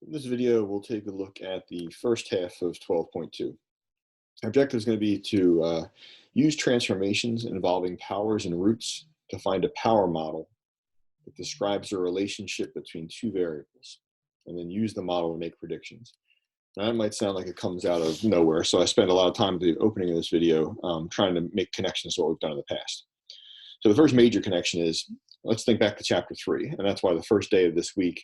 In this video, we'll take a look at the first half of 12.2. Our objective is going to be to use transformations involving powers and roots to find a power model that describes the relationship between two variables, and then use the model to make predictions. Now, that might sound like it comes out of nowhere, so I spent a lot of time at the opening of this video trying to make connections to what we've done in the past. So the first major connection is, let's think back to chapter 3, and that's why the first day of this week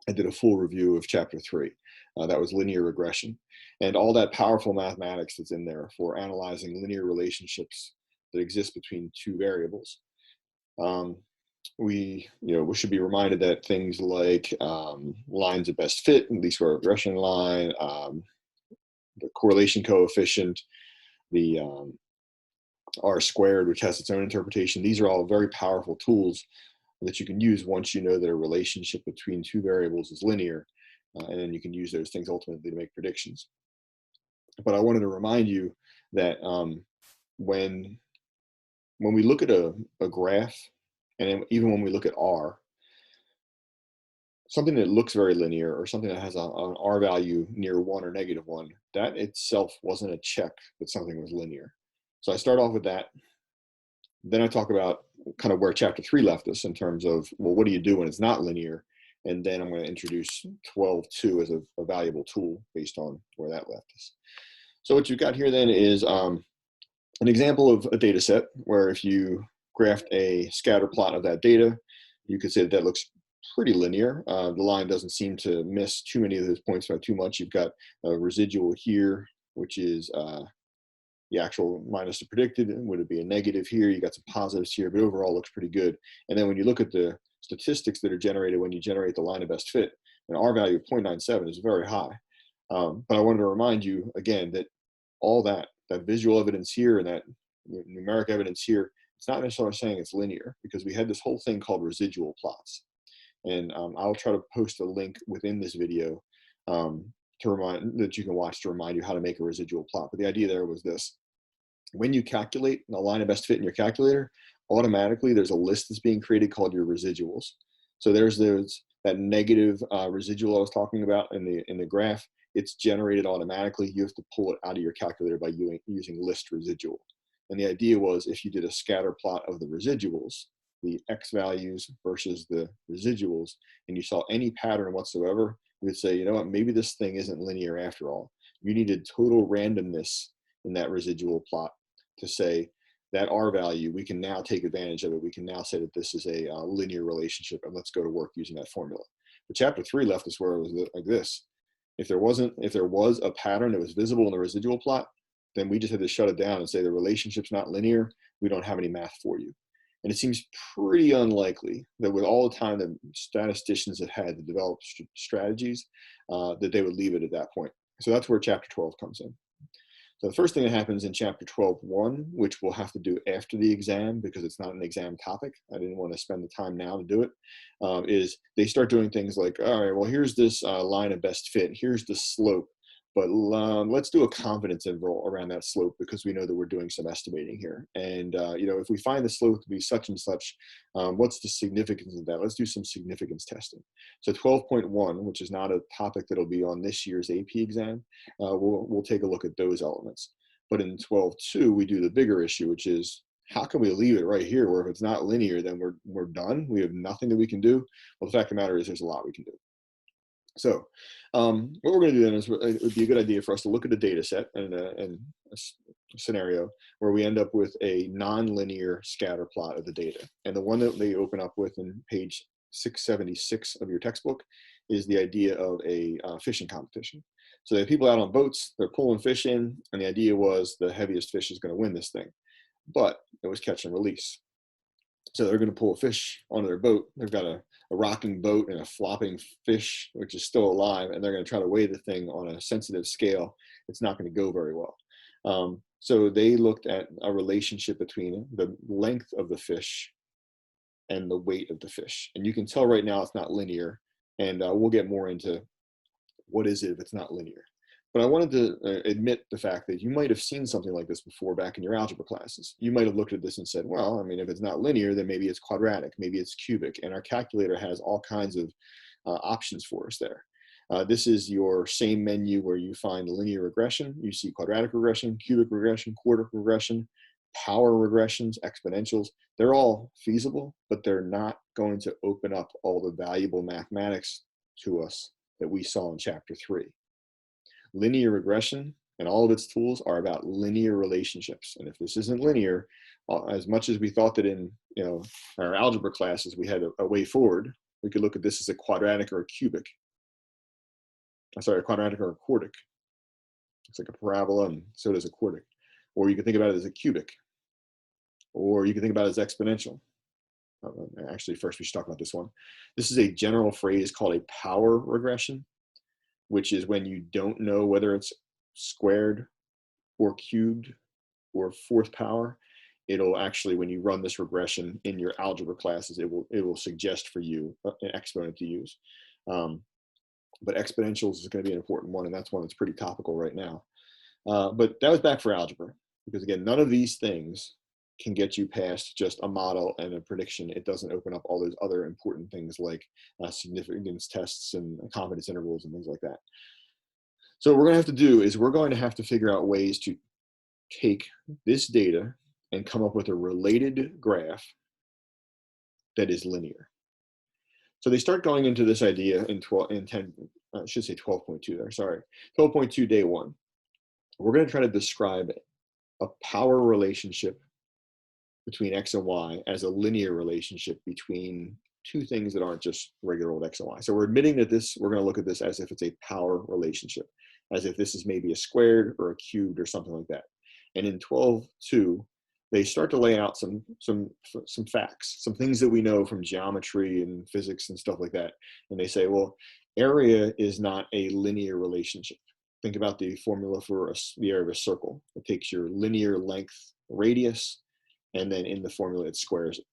I did a full review of chapter 3. That was linear regression. And all that powerful mathematics that's in there for analyzing linear relationships that exist between two variables. We should be reminded that things like lines of best fit, least square regression line, the correlation coefficient, the R squared, which has its own interpretation. These are all very powerful tools that you can use once you know that a relationship between two variables is linear, and then you can use those things ultimately to make predictions. But I wanted to remind you that when we look at a graph, and even when we look at R, something that looks very linear or something that has an R value near 1 or -1, that itself wasn't a check that something was linear. So I start off with that. Then I talk about kind of where chapter 3 left us in terms of, well, what do you do when it's not linear? And then I'm going to introduce 12.2 as a valuable tool based on where that left us. So what you've got here then is an example of a data set where if you graphed a scatter plot of that data, you could say that that looks pretty linear. The line doesn't seem to miss too many of those points by too much. You've got a residual here, which is the actual minus the predicted. Would it be a negative here? You got some positives here, but overall looks pretty good. And then when you look at the statistics that are generated when you generate the line of best fit, an R value of 0.97 is very high. But I wanted to remind you again that all that visual evidence here and that numeric evidence here, it's not necessarily saying it's linear, because we had this whole thing called residual plots. And I'll try to post a link within this video that you can watch to remind you how to make a residual plot. But the idea there was this: when you calculate the line of best fit in your calculator, automatically there's a list that's being created called your residuals. So there's that negative residual I was talking about in the graph. It's generated automatically. You have to pull it out of your calculator by using list residual. And the idea was, if you did a scatter plot of the residuals, the X values versus the residuals, and you saw any pattern whatsoever, you would say, you know what, maybe this thing isn't linear after all. You needed total randomness in that residual plot to say that R value, we can now take advantage of it. We can now say that this is a linear relationship, and let's go to work using that formula. But chapter 3 left us where it was like this. If there was a pattern that was visible in the residual plot, then we just had to shut it down and say the relationship's not linear. We don't have any math for you. And it seems pretty unlikely that with all the time that statisticians have had to develop strategies, that they would leave it at that point. So that's where chapter 12 comes in. So the first thing that happens in chapter 12.1, which we'll have to do after the exam because it's not an exam topic, I didn't want to spend the time now to do it, is they start doing things like, all right, well, here's this line of best fit. Here's the slope. But let's do a confidence interval around that slope, because we know that we're doing some estimating here. And, if we find the slope to be such and such, what's the significance of that? Let's do some significance testing. So 12.1, which is not a topic that'll be on this year's AP exam, we'll take a look at those elements. But in 12.2, we do the bigger issue, which is, how can we leave it right here where if it's not linear, then we're done? We have nothing that we can do. Well, the fact of the matter is there's a lot we can do. So what we're going to do then is it would be a good idea for us to look at a data set and a scenario where we end up with a nonlinear scatter plot of the data. And the one that they open up with in page 676 of your textbook is the idea of a fishing competition. So they have people out on boats, they're pulling fish in, and the idea was the heaviest fish is going to win this thing. But it was catch and release. So they're going to pull a fish onto their boat. They've got a rocking boat and a flopping fish, which is still alive, and they're going to try to weigh the thing on a sensitive scale. It's not going to go very well. So they looked at a relationship between the length of the fish and the weight of the fish. And you can tell right now it's not linear, and we'll get more into what is it if it's not linear. But I wanted to admit the fact that you might have seen something like this before back in your algebra classes. You might have looked at this and said, well, I mean, if it's not linear, then maybe it's quadratic, maybe it's cubic. And our calculator has all kinds of options for us there. This is your same menu where you find linear regression. You see quadratic regression, cubic regression, quartic regression, power regressions, exponentials. They're all feasible, but they're not going to open up all the valuable mathematics to us that we saw in chapter 3. Linear regression and all of its tools are about linear relationships. And if this isn't linear, as much as we thought that in our algebra classes we had a way forward, we could look at this as a quadratic or a cubic. Sorry, a quadratic or a quartic. It's like a parabola, and so does a quartic. Or you can think about it as a cubic. Or you can think about it as exponential. Actually, first we should talk about this one. This is a general phrase called a power regression, which is when you don't know whether it's squared or cubed or fourth power. It'll actually, when you run this regression in your algebra classes, it will suggest for you an exponent to use. But exponentials is going to be an important one, and that's one that's pretty topical right now. But that was back for algebra, because again, none of these things can get you past just a model and a prediction. It doesn't open up all those other important things like significance tests and confidence intervals and things like that. So what we're going to have to do is we're going to have to figure out ways to take this data and come up with a related graph that is linear. So they start going into this idea in 12.2 there, sorry, 12.2 day 1. We're going to try to describe a power relationship between x and y as a linear relationship between two things that aren't just regular old x and y. So we're admitting that we're going to look at this as if it's a power relationship, as if this is maybe a squared or a cubed or something like that. And in 12.2, they start to lay out some facts, some things that we know from geometry and physics and stuff like that. And they say, well, area is not a linear relationship. Think about the formula for the area of a circle. It takes your linear length radius, and then in the formula it squares it.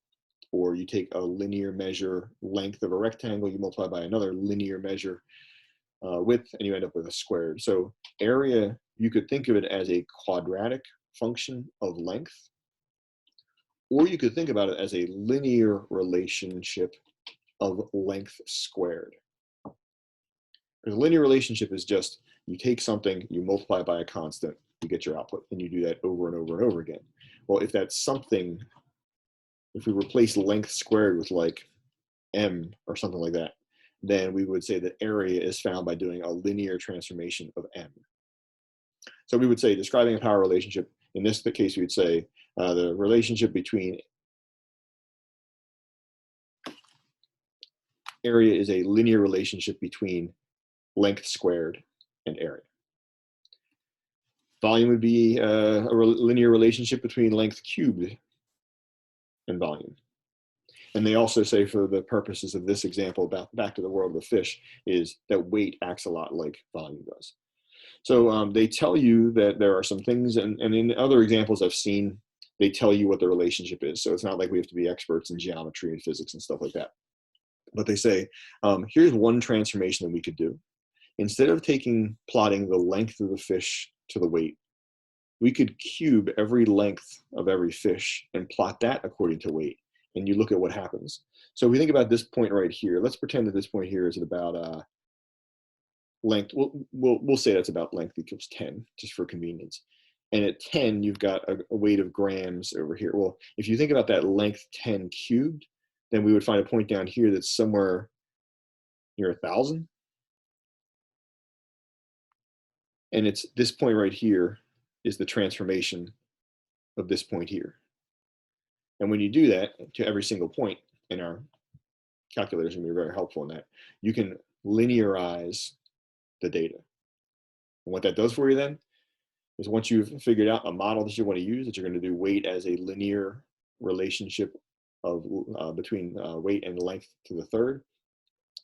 Or you take a linear measure length of a rectangle, you multiply by another linear measure width, and you end up with a squared. So area, you could think of it as a quadratic function of length, or you could think about it as a linear relationship of length squared. Because a linear relationship is just, you take something, you multiply by a constant, you get your output, and you do that over and over and over again. Well, if that's something, if we replace length squared with like m or something like that, then we would say that area is found by doing a linear transformation of m. So we would say, describing a power relationship, in this case, we would say the relationship between area is a linear relationship between length squared and area. Volume would be a linear relationship between length cubed and volume. And they also say, for the purposes of this example, back to the world of the fish, is that weight acts a lot like volume does. So they tell you that there are some things, and in other examples I've seen, they tell you what the relationship is. So it's not like we have to be experts in geometry and physics and stuff like that. But they say, here's one transformation that we could do. Instead of plotting the length of the fish to the weight, we could cube every length of every fish and plot that according to weight. And you look at what happens. So if we think about this point right here, let's pretend that this point here is at about length. We'll say that's about length equals 10, just for convenience. And at 10, you've got a weight of grams over here. Well, if you think about that length 10 cubed, then we would find a point down here that's somewhere near 1,000. And it's this point right here is the transformation of this point here. And when you do that to every single point, in our calculators can be very helpful in that, you can linearize the data. And what that does for you then is, once you've figured out a model that you want to use, that you're going to do weight as a linear relationship of between weight and length to the third,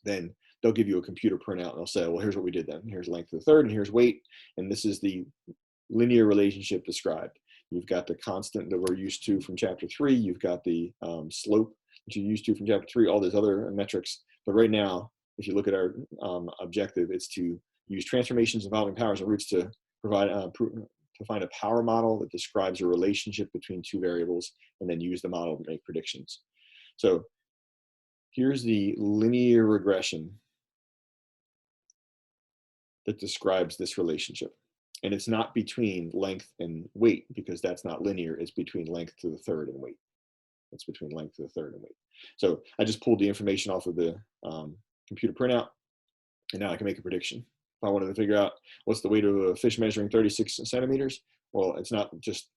then they'll give you a computer printout and they'll say, well, here's what we did then. Here's length to the third, and here's weight, and this is the linear relationship described. You've got the constant that we're used to from chapter 3. You've got the slope that you're used to from chapter 3, all these other metrics. But right now, if you look at our objective, it's to use transformations involving powers and roots to provide to find a power model that describes a relationship between two variables, and then use the model to make predictions. So here's the linear regression that describes this relationship. And it's not between length and weight, because that's not linear. It's between length to the third and weight. It's between length to the third and weight. So I just pulled the information off of the computer printout, and now I can make a prediction. If I wanted to figure out what's the weight of a fish measuring 36 centimeters, well, it's not just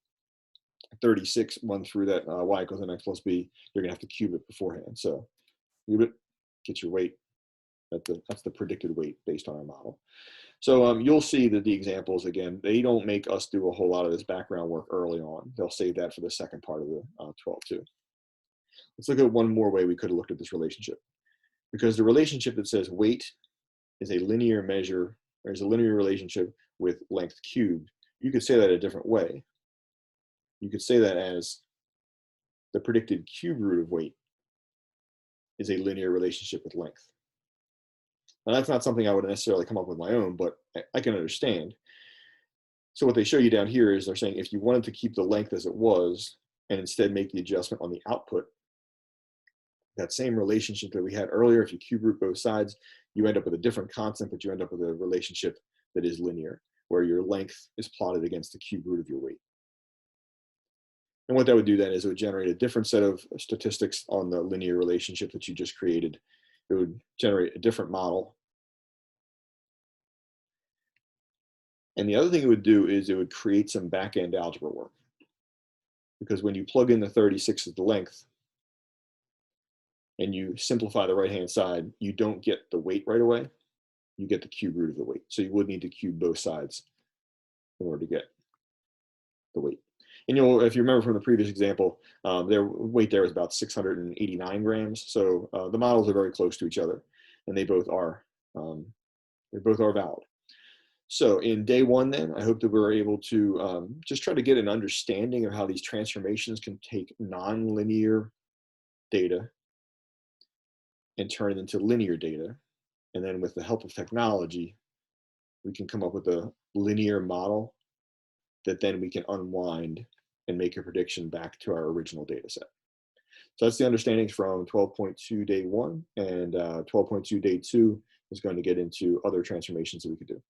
36 1 through that y equals mx plus b. You're going to have to cube it beforehand. So cube it, get your weight. That's the predicted weight based on our model. So you'll see that the examples, again, they don't make us do a whole lot of this background work early on. They'll save that for the second part of the 12 too. Let's look at one more way we could have looked at this relationship. Because the relationship that says weight is a linear measure, or is a linear relationship with length cubed, you could say that a different way. You could say that as the predicted cube root of weight is a linear relationship with length. Now, that's not something I would necessarily come up with my own, but I can understand. So what they show you down here is they're saying if you wanted to keep the length as it was and instead make the adjustment on the output, that same relationship that we had earlier, if you cube root both sides, you end up with a different constant, but you end up with a relationship that is linear, where your length is plotted against the cube root of your weight. And what that would do then is it would generate a different set of statistics on the linear relationship that you just created. It would generate a different model. And the other thing it would do is it would create some back-end algebra work. Because when you plug in the 36 as the length and you simplify the right-hand side, you don't get the weight right away. You get the cube root of the weight. So you would need to cube both sides in order to get the weight. And if you remember from the previous example, their weight there was about 689 grams. So the models are very close to each other, and they both are valid. So in day one, then, I hope that we're able to just try to get an understanding of how these transformations can take nonlinear data and turn it into linear data. And then with the help of technology, we can come up with a linear model that then we can unwind and make a prediction back to our original data set. So that's the understandings from 12.2 day one, and 12.2 day two is going to get into other transformations that we could do.